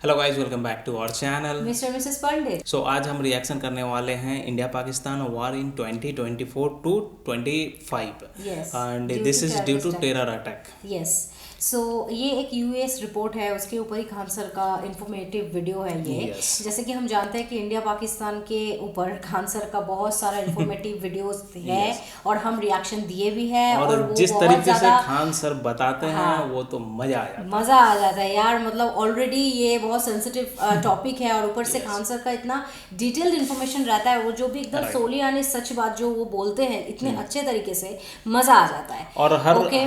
Hello guys, welcome back to our channel mister missus Pandit. So आज हम reaction करने वाले हैं India Pakistan war in 2024 to 25 yes, and due this to is due to terrorist terror attack. Yes. So ये एक US report है, उसके ऊपर ही खान सर का इंफॉर्मेटिव वीडियो है ये। Yes. जैसे कि हम जानते हैं कि इंडिया पाकिस्तान के ऊपर खान सर का बहुत सारा इंफॉर्मेटिव वीडियोस है और हम रिएक्शन दिए भी हैं और वो जिस बहुत तरीके से ज़्यादा खान सर बताते हैं वो तो मजा आ जाता है। मज़ा आ जाता है यार। मतलब ऑलरेडी ये बहुत सेंसिटिव टॉपिक है और ऊपर से खान सर का इतना डिटेल्ड इन्फॉर्मेशन रहता है, वो जो भी एकदम सोली यानी सच बात जो वो बोलते हैं इतने अच्छे तरीके से, मज़ा आ जाता है। और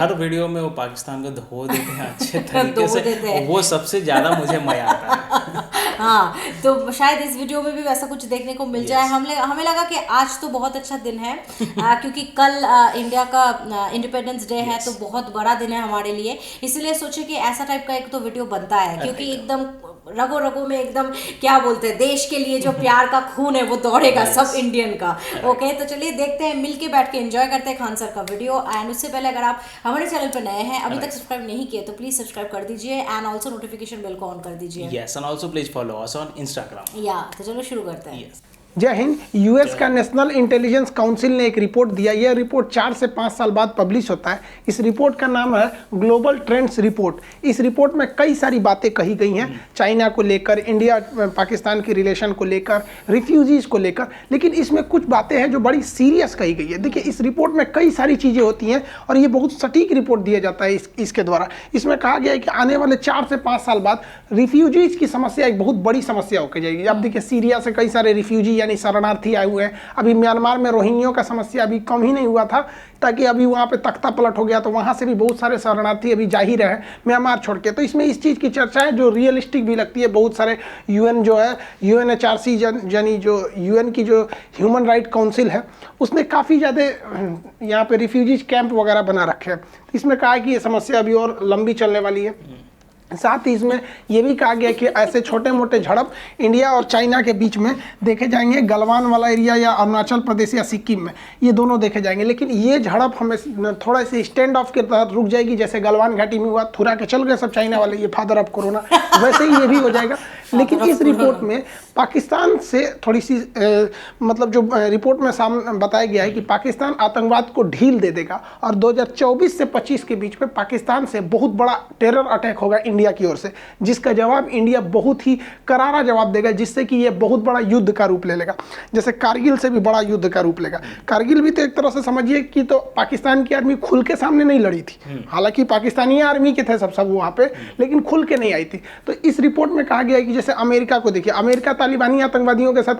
हर वीडियो में वो पाकिस्तान को धो देते हैं अच्छे तरीके से, वो सबसे ज्यादा मुझे मजा आता है। हाँ, तो शायद इस वीडियो में भी वैसा कुछ देखने को मिल जाए। हमें लगा कि आज तो बहुत अच्छा दिन है क्योंकि कल इंडिया का इंडिपेंडेंस डे है, तो बहुत बड़ा दिन है हमारे लिए। इसलिए सोचे कि ऐसा टाइप का एक तो वीडियो बनता है क्योंकि एकदम रगो रगो में एकदम क्या बोलते हैं, देश के लिए जो प्यार का खून है वो दौड़ेगा सब इंडियन का। ओके, तो चलिए देखते हैं, मिलके बैठ के एंजॉय करते हैं खान सर का वीडियो। एंड उससे पहले अगर आप हमारे चैनल पर नए हैं, अभी तक सब्सक्राइब नहीं किए तो प्लीज सब्सक्राइब कर दीजिए एंड ऑल्सो नोटिफिकेशन बेल को ऑन कर दीजिए। Yes, and also please follow us on Instagram. या तो चलो शुरू करते हैं। जय हिंद। यूएस का नेशनल इंटेलिजेंस काउंसिल ने एक रिपोर्ट दिया। यह रिपोर्ट 4 से 5 साल बाद पब्लिश होता है। इस रिपोर्ट का नाम है ग्लोबल ट्रेंड्स रिपोर्ट। इस रिपोर्ट में कई सारी बातें कही गई हैं, चाइना को लेकर, इंडिया पाकिस्तान की रिलेशन को लेकर, रिफ्यूजीज़ को लेकर, लेकिन इसमें कुछ बातें हैं जो बड़ी सीरियस कही गई है। देखिए, इस रिपोर्ट में कई सारी चीज़ें होती हैं और ये बहुत सटीक रिपोर्ट दिया जाता है इसके द्वारा। इसमें कहा गया है कि आने वाले 4 से 5 साल बाद रिफ्यूजीज़ की समस्या एक बहुत बड़ी समस्या होकर जाएगी। अब देखिए, सीरिया से कई सारे रिफ्यूजी यानी शरणार्थी आए हुए हैं। अभी म्यांमार में रोहिंग्यों का समस्या अभी कम ही नहीं हुआ था, ताकि अभी वहाँ पे तख्ता पलट हो गया, तो वहाँ से भी बहुत सारे शरणार्थी अभी जा ही रहे हैं म्यांमार छोड़ के। तो इसमें इस चीज़ की चर्चा है जो रियलिस्टिक भी लगती है। बहुत सारे यूएन जो है, यूएनएचआरसी यानी जो यूएन की जो ह्यूमन राइट काउंसिल है, उसने काफ़ी ज़्यादा यहाँ पे रिफ्यूजीज कैंप वगैरह बना रखे हैं। इसमें कहा है कि ये समस्या अभी और लंबी चलने वाली है। साथ ही इसमें यह भी कहा गया कि ऐसे छोटे मोटे झड़प इंडिया और चाइना के बीच में देखे जाएंगे। गलवान वाला एरिया या अरुणाचल प्रदेश या सिक्किम में ये दोनों देखे जाएंगे, लेकिन ये झड़प हमें थोड़ा सी स्टैंड ऑफ के तहत रुक जाएगी। जैसे गलवान घाटी में हुआ, थुरा के चल गए सब चाइना वाले, ये फादर ऑफ कोरोना, वैसे ही ये भी हो जाएगा। लेकिन इस रिपोर्ट में पाकिस्तान से थोड़ी सी मतलब जो रिपोर्ट में सामने बताया गया है कि पाकिस्तान आतंकवाद को ढील दे देगा और 2024 से 25 के बीच में पाकिस्तान से बहुत बड़ा टेरर अटैक होगा इंडिया की ओर से, जिसका जवाब इंडिया बहुत ही करारा जवाब देगा, जिससे कि ये बहुत बड़ा युद्ध का रूप ले लेगा। जैसे कारगिल से भी बड़ा युद्ध का रूप लेगा। कारगिल भी तो एक तरह से समझिए कि तो पाकिस्तान की आर्मी खुल के सामने नहीं लड़ी थी, हालांकि पाकिस्तानी आर्मी के थे सब वहाँ पे, लेकिन खुल के नहीं आई थी। तो इस रिपोर्ट में कहा गया है कि जैसे अमेरिका को देखिए, अमेरिका तालिबानी आतंकवादियों के साथ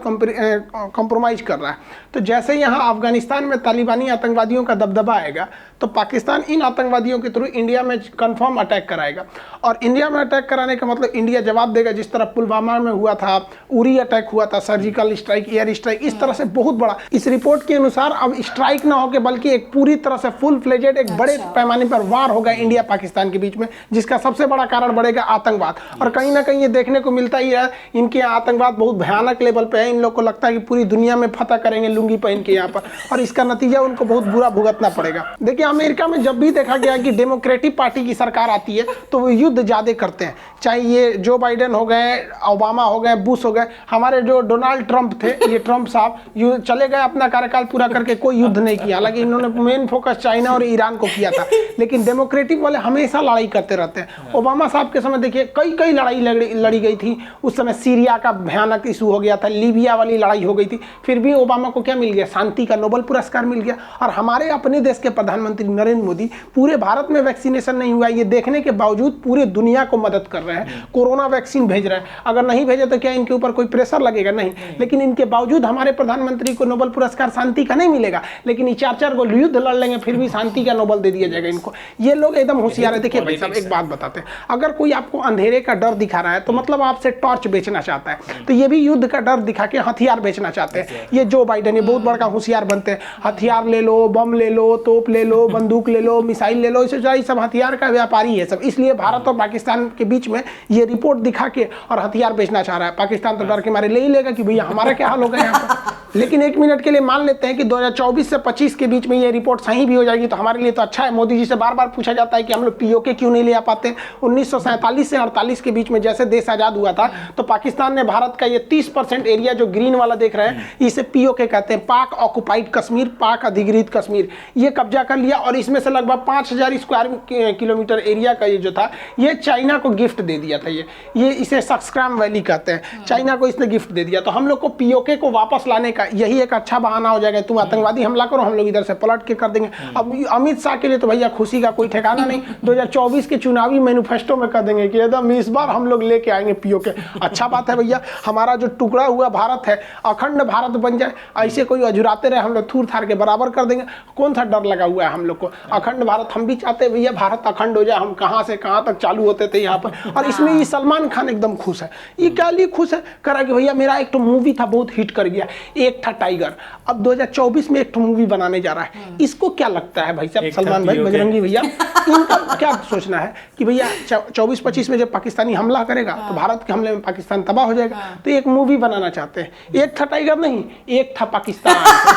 कंप्रोमाइज कर रहा है, तो जैसे यहाँ अफगानिस्तान में तालिबानी आतंकवादियों का दबदबा आएगा, तो पाकिस्तान इन आतंकवादियों के थ्रू इंडिया में कंफर्म अटैक कराएगा। और इंडिया में अटैक कराने का मतलब इंडिया जवाब देगा, जिस तरह पुलवामा में हुआ था, उरी अटैक हुआ था, सर्जिकल स्ट्राइक, एयर स्ट्राइक, इस तरह से बहुत बड़ा। इस रिपोर्ट के अनुसार अब स्ट्राइक ना होकर बल्कि एक पूरी तरह से फुल फ्लेजेड एक बड़े पैमाने पर वार होगा इंडिया पाकिस्तान के बीच में, जिसका सबसे बड़ा कारण बढ़ेगा आतंकवाद। और कहीं ना कहीं ये देखने को मिलता ही है, इनके आतंकवाद बहुत भयानक लेवल पे है। इन लोग को लगता है कि पूरी दुनिया में फतह करेंगे लुंगी पहन के यहाँ पर, और इसका नतीजा उनको बहुत बुरा भुगतना पड़ेगा। देखिए, अमेरिका में जब भी देखा गया कि डेमोक्रेटिक पार्टी की सरकार आती है तो वो युद्ध ज़्यादा करते हैं, चाहे ये जो बाइडेन हो गए, ओबामा हो गए, बुश हो गए, हमारे जो डोनाल्ड ट्रंप थे, ये ट्रंप साहब चले गए अपना कार्यकाल पूरा करके, कोई युद्ध नहीं किया। हालांकि इन्होंने मेन फोकस चाइना और ईरान को किया था, लेकिन डेमोक्रेटिक वाले हमेशा लड़ाई करते रहते हैं। ओबामा साहब के समय देखिए कई लड़ाई लड़ी गई थी। उस समय सीरिया का भयानक इशू हो गया था, लीबिया वाली लड़ाई हो गई थी, फिर भी ओबामा को क्या मिल गया? शांति का नोबेल पुरस्कार मिल गया। और हमारे अपने देश के प्रधानमंत्री नरेंद्र मोदी पूरे भारत में वैक्सीनेशन नहीं हुआ, ये देखने के बावजूद पूरे दुनिया को मदद कर रहे हैं, कोरोना वैक्सीन भेज रहे हैं। अगर नहीं भेजे तो क्या इनके ऊपर कोई प्रेशर लगेगा? नहीं। लेकिन इनके बावजूद हमारे प्रधानमंत्री को नोबेल पुरस्कार शांति का नहीं मिलेगा, लेकिन ये 4 गो युद्ध लड़ लेंगे फिर भी शांति का नोबेल दे दिया जाएगा इनको। ये लोग एकदम होशियार है। देखिए भाई साहब, एक बात बताते हैं, अगर कोई आपको अंधेरे का डर दिखा रहा है तो मतलब आपसे टॉर्च बेचना चाहता है, तो ये भी युद्ध का डर दिखा के हथियार बेचना चाहते हैं। ये जो बाइडेन ये बहुत बड़ा होशियार बनते हैं, हथियार ले लो, बम ले लो, तोप ले लो, बंदूक ले लो, मिसाइल ले लो, इसे सब हथियार का व्यापारी है सब। इसलिए भारत और पाकिस्तान के बीच में ये रिपोर्ट दिखा के और हथियार बेचना चाह रहा है। पाकिस्तान तो डर के मारे ले ही लेगा कि भैया हमारा क्या हाल होगा यहाँ पर। लेकिन 1 मिनट के लिए मान लेते हैं कि 2024 से 25 के बीच में ये रिपोर्ट सही भी हो जाएगी तो हमारे लिए तो अच्छा है। मोदी जी से बार बार पूछा जाता है कि हम लोग पीओके क्यों नहीं ले आ पाते। 1947 से 48 के बीच में जैसे देश आज़ाद हुआ था तो पाकिस्तान ने भारत का ये 30% एरिया जो ग्रीन वाला देख रहे हैं इसे पीओके कहते हैं, पाक ऑक्युपाइड कश्मीर, पाक अधिकृत कश्मीर, ये कब्जा कर लिया। और इसमें से लगभग 5000 स्क्वायर किलोमीटर एरिया का ये जो था ये चाइना को गिफ्ट दे दिया था। ये इसे सक्सक्राम वैली कहते हैं, चाइना को इसने गिफ्ट दे दिया। तो हम लोग को पीओके को वापस लाने का यही एक अच्छा बहाना हो जाएगा। तुम आतंकवादी हमला करो, हम लोग इधर से पलट के कर देंगे। अब अमित शाह के लिए तो भैया खुशी का कोई ठिकाना नहीं। 2024 के चुनावी मैनिफेस्टो में कर देंगे कि एकदम इस बार हम लोग लेके आएंगे पीओके। अच्छा बात है भैया, हमारा जो टुकड़ा हुआ भारत है अखंड भारत बन जाए। ऐसे कोई अजुराते रहे हम लोग थूर थार के बराबर कर देंगे। कौन सा डर लगा हुआ है हम लोग को? अखंड भारत हम भी चाहते हैं भैया, भारत अखंड हो जाए। हम कहाँ से कहाँ तक चालू होते थे यहाँ पर। और इसमें ये सलमान खान एकदम खुश है। ये क्या लिए खुश है? करा कि भैया मेरा एक तो मूवी था बहुत हिट कर गया, एक था टाइगर, अब 2024 में एक तो मूवी बनाने जा रहा है। इसको क्या लगता है भाई साहब, सलमान भाई, बजरंगी भैया, इनका क्या सोचना है कि भैया 24-25 में जब पाकिस्तानी हमला करेगा तो भारत के हमले में पाकिस्तान तबाह हो जाएगा। तो एक मूवी बनाना चाहते हैं, एक था टाइगर नहीं, एक था पाकिस्तान।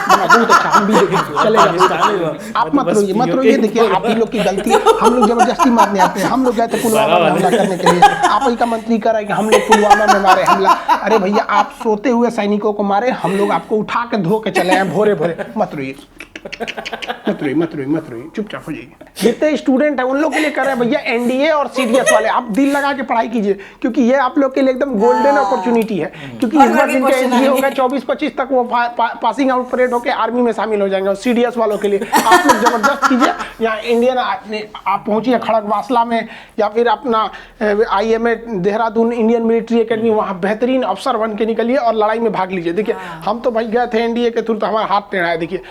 बहुत अच्छा, हम भी देखेंगे, चलेगा। आप मत रोइए, देखिए आप ही लोग की गलती है। हम लोग जबरदस्ती मारने आते हैं। हम लोग गए थे पुलवामा में हमला करने के लिए, आप ही का मंत्री कह रहा है कि हम लोग पुलवामा में मारे हमला। अरे भैया आप सोते हुए सैनिकों को मारे, हम लोग आपको उठा के धो के चले आए भोरे भोरे। मत रोइए, चुपचाप हो जाइए। जितने स्टूडेंट है उन लोग के लिए कर रहे हैं भैया एनडीए और सीडीएस वाले, आप दिल लगा के पढ़ाई कीजिए क्योंकि ये आप लोग के लिए एकदम गोल्डन अपॉर्चुनिटी है। क्योंकि इस बार जिनका एनडीए होगा 24-25 तक वो पासिंग आउट परेड होकर आर्मी में शामिल हो जाएंगे। और सीडीएस वालों के लिए आप लोग जबरदस्त कीजिए। यहाँ इंडियन आप पहुंचिए खड़गवासला में या फिर अपना IMA Dehradun Indian military academy, वहाँ बेहतरीन अफसर बन के निकलिए और लड़ाई में भाग लीजिए। देखिए हम तो भाई गए थे एनडीए के थ्रू तो हमारा हाथ टेढ़ा है। देखिए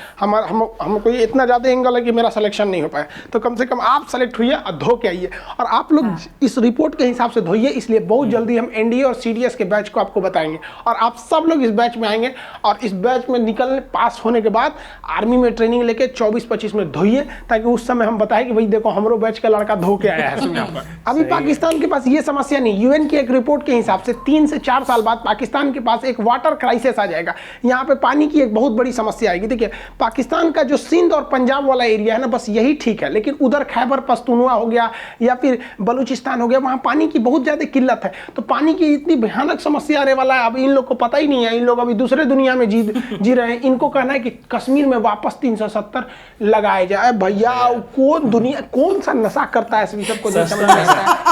हमको ये इतना ज़्यादा एंगल है कि मेरा सिलेक्शन नहीं हो पाया। तो कम से कम आप सेलेक्ट हुई और धो के आइए। और आप लोग इस रिपोर्ट के हिसाब से धोइए, इसलिए बहुत जल्दी हम एनडीए और सीडीएस के बैच को आपको बताएंगे और आप सब लोग इस बैच में आएंगे। और इस बैच में निकलने पास होने के बाद आर्मी में ट्रेनिंग लेके 24-25 में धोइए, ताकि उस समय हम बताएं कि भाई देखो हमरो बैच का लड़का धो के आया है यहाँ पर। अभी पाकिस्तान के पास ये समस्या नहीं। यूएन की एक रिपोर्ट के हिसाब से 3 से 4 साल बाद पाकिस्तान के पास एक वाटर क्राइसिस आ जाएगा। यहाँ पे पानी की एक बहुत बड़ी समस्या आएगी। देखिए पाकिस्तान का जो सिंध और पंजाब वाला एरिया है ना, बस यही ठीक है, लेकिन उधर खैबर पख्तूनख्वा हो गया या फिर बलूचिस्तान हो गया, वहाँ पानी की बहुत ज़्यादा किल्लत है। तो पानी की इतनी भयानक समस्या आने वाला है। अब इन लोग को पता ही नहीं है, इन लोग अभी दूसरे दुनिया में जी रहे हैं। इनको कहना है कि कश्मीर में वापस 370 लगाए जाए। भैया कौन सा नशा करता है, सबको समझ में आता है।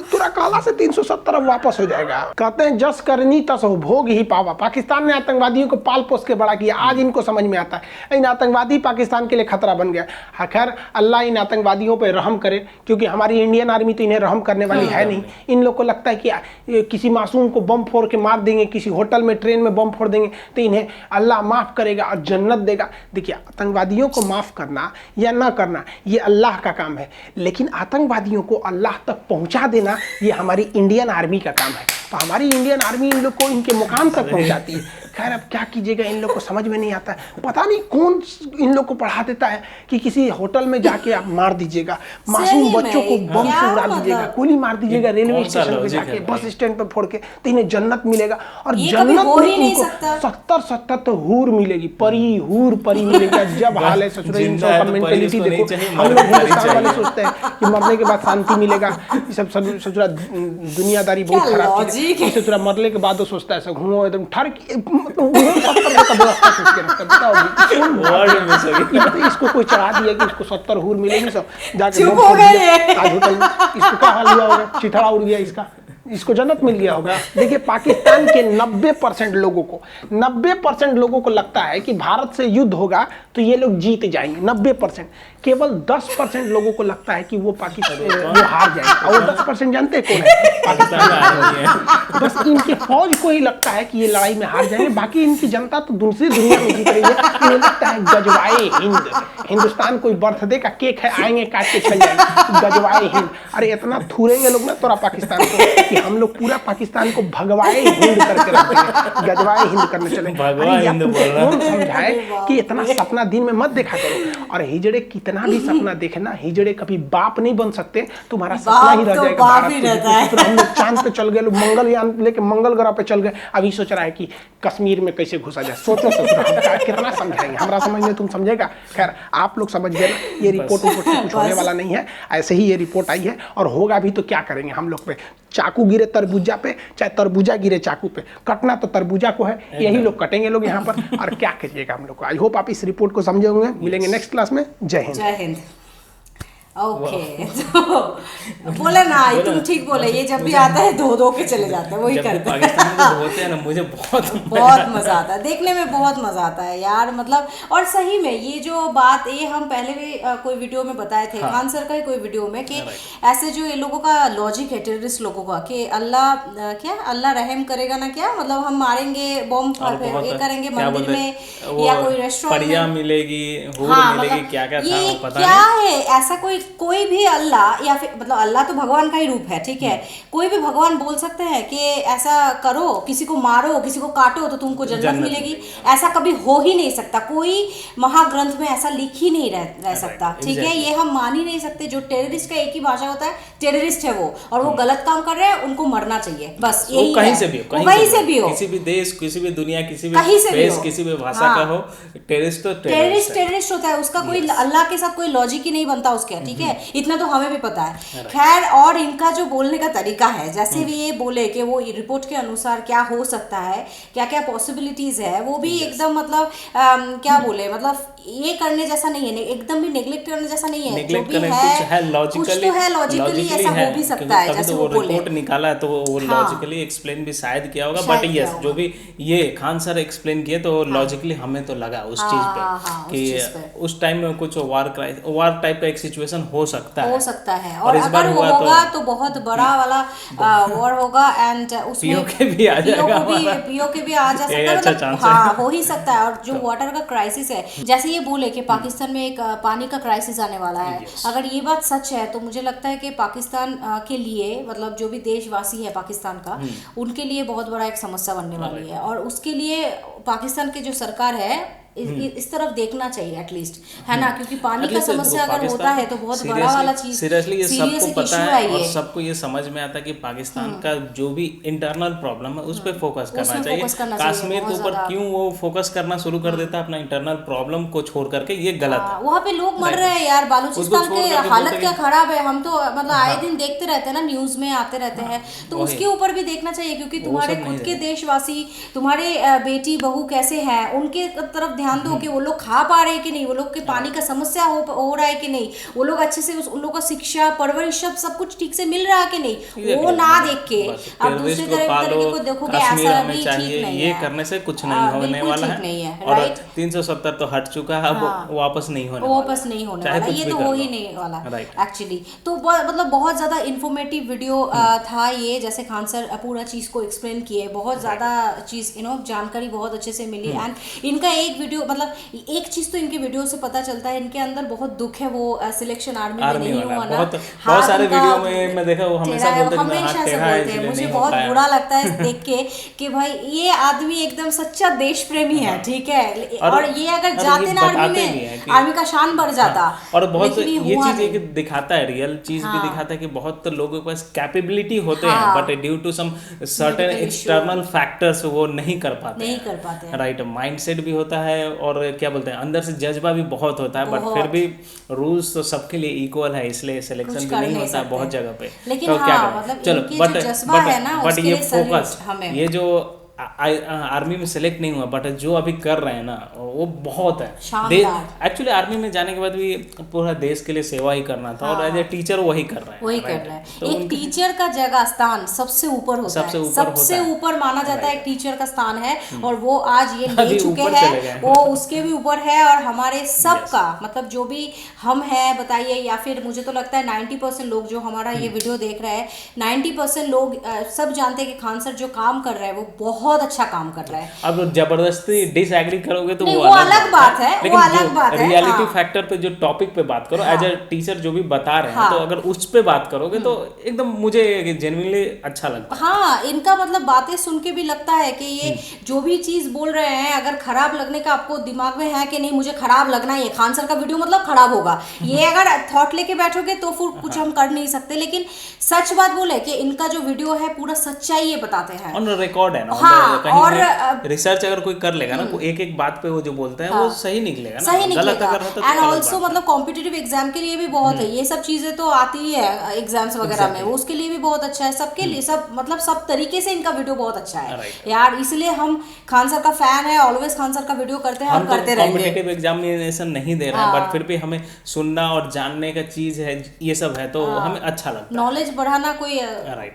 तुरा काला से 370 वापस हो जाएगा। कहते हैं जस करनी तस हो भोग ही पावा। पाकिस्तान ने आतंकवादियों को पाल पोस के बड़ा किया, आज इनको समझ में आता है। इन आतंकवादी पाकिस्तान के लिए खतरा बन गया। खैर अल्लाह इन आतंकवादियों पे रहम करे, क्योंकि हमारी इंडियन आर्मी तो इन्हें रहम करने वाली है नहीं। इन लोग को लगता है कि किसी मासूम को बम फोड़ के मार देंगे, किसी होटल में ट्रेन में बम फोड़ देंगे तो इन्हें अल्लाह माफ़ करेगा और जन्नत देगा। देखिए आतंकवादियों को माफ़ करना या ना करना ये अल्लाह का काम है, लेकिन आतंकवादियों को अल्लाह तक पहुंचा देना ये हमारी इंडियन आर्मी का काम है। तो हमारी इंडियन आर्मी इन लोग को इनके मुकाम तक पहुंचाती है। खैर अब क्या कीजिएगा, इन लोग को समझ में नहीं आता है। पता नहीं कौन इन लोग को पढ़ा देता है कि किसी होटल में जाके आप मार दीजिएगा, मासूम बच्चों को बम से उड़ा दीजिएगा, गोली मार दीजिएगा रेलवे स्टेशन पे जाके, बस स्टैंड पे फोड़ के, तो इन्हें जन्नत मिलेगा। और जन्नत में इनको 70 तो हूर मिलेगी, परी मिलेगी। जब हाल है ससुर इंसान का मेंटेलिटी देखो। हम लोग हिंदुस्तान वाले सोचते हैं कि मरने के बाद शांति मिलेगा, ये सब ससुरा दुनियादारी बहुत खराब है। ससुरा मरने के बाद वो सोचता है घूमो एकदम ठर इसको कोई चढ़ा दिया कि इसको 70 हूर मिलेगी, सब जाके ताज होटल में। इसको क्या हाल हुआ होगा, चिथड़ा उड़ गया इसको जन्नत मिल गया होगा। देखिए पाकिस्तान के 90% लोगों को लगता है कि भारत से युद्ध होगा तो ये लोग जीत जाएंगे। 90%। केवल 10% लोगों को लगता है कि वो पाकिस्तान वो हार जाएंगे। और वो 10% जानते कौन है? पाकिस्तान। बस इनके फौज को ही लगता है कि ये लड़ाई में हार जाएंगे, बाकी इनकी जनता तो दूसरी दुनिया में जीत रही है। इन्हें लगता है गजवाए हिंद, हिंदुस्तान कोई बर्थडे का केक है, आएंगे काट के चल जाएंगे, गजवाए हिंद। अरे इतना थूरेंगे लोग ना तोरा पाकिस्तान को कि हम लोग पूरा पाकिस्तान को भगवाए हिंद करके रखेंगे, गजवाए हिंद करने चले। कौन समझाए कि इतना सपना दिन में मत देखा करो। और हिजड़े कितना भी सपना देखना, हिजड़े कभी बाप नहीं बन सकते, तुम्हारा सपना ही रह जाएगा। हम लोग चांद पे चल गए, मंगलयान विज्ञान लेके मंगल ग्रह पे चल गए, अभी सोच रहा है कि कश्मीर में कैसे घुसा जाए। सोचो हम कितना समझाएंगे, हमारा समझने तुम समझेगा। खैर आप लोग समझ गए ना, ये रिपोर्ट से कुछ होने वाला नहीं है, ऐसे ही ये रिपोर्ट आई है और होगा भी तो क्या करेंगे हम लोग पे। चाकू गिरे तरबूजा पे, चाहे तरबूजा गिरे चाकू पे, कटना तो तरबूजा को है, यही लोग कटेंगे लोग यहाँ पर, और क्या करिएगा हम लोग को। आई होप आप इस रिपोर्ट को समझे होंगे। मिलेंगे नेक्स्ट क्लास में। जय हिंद। जय हिंद। ओके तो बोले ना, तुम ठीक बोले, ये जब भी आता है धो के चले जाते हैं, वही करते हैं। पाकिस्तान में धोते हैं ना, मुझे बहुत मजा आता है देखने में, बहुत मजा आता है यार, मतलब। और सही में ये जो बात, ये हम पहले भी कोई वीडियो में बताए थे, खान सर का ही कोई वीडियो में, कि ऐसे जो ये लोगों का लॉजिक है, टेररिस्ट लोगों का, कि अल्लाह रहम करेगा ना, क्या मतलब हम मारेंगे, बॉम्ब ये करेंगे मंदिर में या कोई रेस्टोरेंट में, मिलेगी, क्या क्या था वो पता क्या है। ऐसा कोई भी अल्लाह, या फिर मतलब अल्लाह तो भगवान का ही रूप है, ठीक है, कोई भी भगवान बोल सकते हैं कि ऐसा करो, किसी को मारो, किसी को काटो तो तुमको जन्नत मिलेगी। ऐसा कभी हो ही नहीं सकता, कोई महाग्रंथ में ऐसा लिख ही नहीं रह सकता, ठीक है। ये हम मान ही नहीं सकते। जो टेररिस्ट का एक ही भाषा होता है, टेररिस्ट है वो, और वो गलत काम कर रहे हैं, उनको मरना चाहिए, बस यही है। कहीं से भी हो, किसी भी देश, किसी भी दुनिया, किसी भी देश, किसी भी भाषा का हो, टेररिस्ट तो टेररिस्ट होता है। उसका कोई अल्लाह के साथ कोई लॉजिक ही नहीं बनता उसके, ठीक है, इतना तो हमें भी पता है। खैर, और इनका जो बोलने का तरीका है, जैसे भी ये बोले कि वो रिपोर्ट के अनुसार क्या हो सकता है, क्या क्या पॉसिबिलिटीज है, वो भी एकदम मतलब क्या बोले, मतलब ये करने जैसा नहीं है, एकदम भी नेग्लेक्ट करने जैसा नहीं है। जो भी है लॉजिकली ऐसा हो भी सकता है, जैसे वो बोले रिपोर्ट निकाला है तो वो लॉजिकली एक्सप्लेन भी शायद किया होगा, बट यस जो भी ये खान सर एक्सप्लेन किए तो लॉजिकली हमें तो लगा उस चीज पे कि उस टाइम में कुछ वार टाइप का एक सिचुएशन हो सकता है, और अगर वो होगा तो बहुत बड़ा वाला वॉर होगा, एंड उसमें पीओके भी आ जाएगा, पीओके भी आ जा सकता है, हाँ हो ही सकता है। और जो वाटर का क्राइसिस है, जैसे ये बोले कि पाकिस्तान में एक पानी का क्राइसिस आने वाला है, अगर ये बात सच है तो मुझे लगता है कि पाकिस्तान के लिए, मतलब जो भी देशवासी है पाकिस्तान का, उनके लिए बहुत बड़ा एक समस्या बनने वाली है। और उसके लिए पाकिस्तान की जो सरकार है, इस तरफ देखना चाहिए एटलीस्ट, है ना, क्योंकि पानी का समस्या अगर होता है तो बहुत बड़ा वाला चीज, सीरियसली ये सबको पता है और सबको ये समझ में आता है कि पाकिस्तान का जो भी इंटरनल प्रॉब्लम है उस पर फोकस करना चाहिए। कश्मीर के ऊपर क्यों वो फोकस करना शुरू कर देता है अपना इंटरनल प्रॉब्लम को छोड़ करके, ये गलत है। वहाँ पे लोग मर रहे हैं यार, बालूचिस्तान की हालत क्या खराब है, हम तो मतलब आए दिन देखते रहते हैं ना, न्यूज में आते रहते हैं, तो उसके ऊपर भी देखना चाहिए, क्योंकि तुम्हारे खुद के देशवासी, तुम्हारे बेटी बहू कैसे हैं, उनके तरफ ध्यान दो कि वो लोग खा पा रहे हैं कि नहीं, वो लोग के पानी का समस्या हो रहा है कि नहीं, वो लोग अच्छे से उन लोगों का शिक्षा, परवरिश, सब कुछ ठीक से मिल रहा है कि नहीं, वो ना देख के अब दूसरे तरीके को देखो कि ऐसा भी ठीक नहीं है। ये करने से कुछ नहीं होने वाला है, और 370 तो हट चुका है, अब वापस नहीं होने वाला, ये तो हो ही नहीं वाला एक्चुअली। तो मतलब बहुत ज्यादा इंफॉर्मेटिव वीडियो था ये, जैसे खान सर पूरा चीज को एक्सप्लेन किए, बहुत ज्यादा चीज जानकारी बहुत अच्छे से मिली। एंड इनका एक वीडियो, मतलब एक चीज तो इनके वीडियो से पता चलता है, इनके अंदर बहुत दुख है, वो सिलेक्शन आर्मी में नहीं हुआ ना। बहुत सारे वीडियो में मैं देखा वो हमेशा बोलते हैं, मुझे बहुत बुरा लगता है देख के कि भाई ये आदमी एकदम सच्चा देश प्रेमी है, ठीक है, और ये अगर जाते ना आर्मी में, आर्मी का शान बढ़ जाता। और बहुत ये चीज दिखाता है, रियल चीज भी दिखाता है कि बहुत लोगों के पास कैपेबिलिटी होते हैं, but due to some certain external factors वो नहीं कर पाते, राइट। माइंडसेट भी होता है और क्या बोलते हैं, अंदर से जज्बा भी बहुत होता है, बट फिर भी रूल्स तो सबके लिए इक्वल है, इसलिए सिलेक्शन भी नहीं होता बहुत जगह पे। लेकिन तो क्या मतलब चलो, बट ये फोकस, ये जो आर्मी में सेलेक्ट नहीं हुआ, बट जो अभी कर रहे हैं ना वो बहुत है। एक्चुअली आर्मी में जाने के बाद भी पूरा देश के लिए सेवा ही करना था, और एज ए टीचर वही कर रहे हैं। तो एक टीचर का जगह स्थान सबसे ऊपर होता है, सबसे ऊपर माना जाता है, एक टीचर का स्थान है, और वो आज ये ले चुके हैं, वो उसके भी ऊपर है। और हमारे सबका मतलब जो भी हम हैं बताइए, या फिर मुझे तो लगता है 90% लोग जो हमारा ये वीडियो देख रहे हैं, 90% लोग सब जानते हैं कि खान सर जो काम कर रहे हैं वो बहुत बहुत अच्छा काम कर रहा है। अब जबरदस्ती डिसएग्री करोगे तो वो अलग बात है, लेकिन वो अलग बात है। रियलिटी फैक्टर पे जो टॉपिक पे बात करो, एज अ टीचर जो भी बता रहे हैं, तो अगर उस पे बात करोगे तो एकदम मुझे जेन्युइनली अच्छा लगता है। हाँ, इनका मतलब बातें सुन के भी लगता है कि ये जो भी चीज बोल रहे हैं, अगर खराब लगने का आपको दिमाग में है कि नहीं मुझे खराब लगना है, खान सर का वीडियो मतलब खराब होगा, ये अगर थॉट लेके बैठोगे तो फिर कुछ हम कर नहीं सकते। लेकिन सच बात बोले कि इनका जो वीडियो है पूरा सच्चाई ये बताते हैं, ऑन रिकॉर्ड है ना। हाँ, कहीं और रिसर्च अगर कोई कर लेगा ना, एक एक बात पे वो जो बोलते हैं वो सही निकलेगा ना, सही निकलेगा। एंड ऑल्सो मतलब कॉम्पिटिटिव एग्जाम के लिए भी बहुत है, ये सब चीजें तो आती ही है एग्जाम्स वगैरह में, उसके लिए भी बहुत अच्छा है, सबके लिए सब मतलब सब तरीके से इनका वीडियो बहुत अच्छा है यार। इसलिए हम खान सर का फैन है, ऑलवेज खान सर का वीडियो करते हैं और करते रहेंगे। कॉम्पिटिटिव एग्जामिनेशन नहीं दे रहे हैं, बट फिर भी हमें सुनना और जानने का चीज है, ये सब है तो हमें अच्छा लगता है। नॉलेज बढ़ाना कोई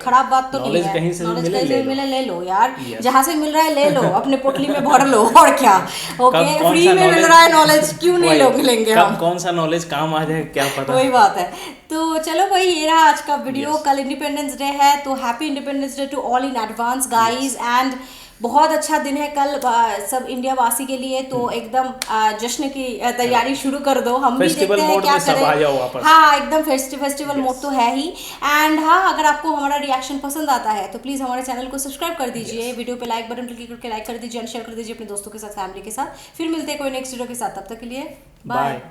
खराब बात तो नहीं है, कहीं से मिले ले लो यार, जहाँ से मिल रहा है ले लो, अपने पोटली में भर लो, और क्या। ओके, फ्री में मिल रहा है नॉलेज, क्यों नहीं लेंगे हम। कौन सा नॉलेज काम आ जाए क्या पता। वही बात है। तो चलो भाई, ये रहा आज का वीडियो। कल इंडिपेंडेंस डे है, तो happy Independence Day to all in advance guys. And बहुत अच्छा दिन है कल सब इंडिया वासी के लिए, तो एकदम जश्न की तैयारी शुरू कर दो। हम भी देखते हैं क्या करें। हाँ, एकदम फेस्टिवल मोड तो है ही। एंड हाँ, अगर आपको हमारा रिएक्शन पसंद आता है तो प्लीज हमारे चैनल को सब्सक्राइब कर दीजिए, वीडियो पे लाइक बटन क्लिक करके लाइक कर दीजिए, एंड शेयर कर दीजिए अपने दोस्तों के साथ, फैमिली के साथ। फिर मिलते हैं कोई नेक्स्ट वीडियो के साथ, तब तक के लिए बाय।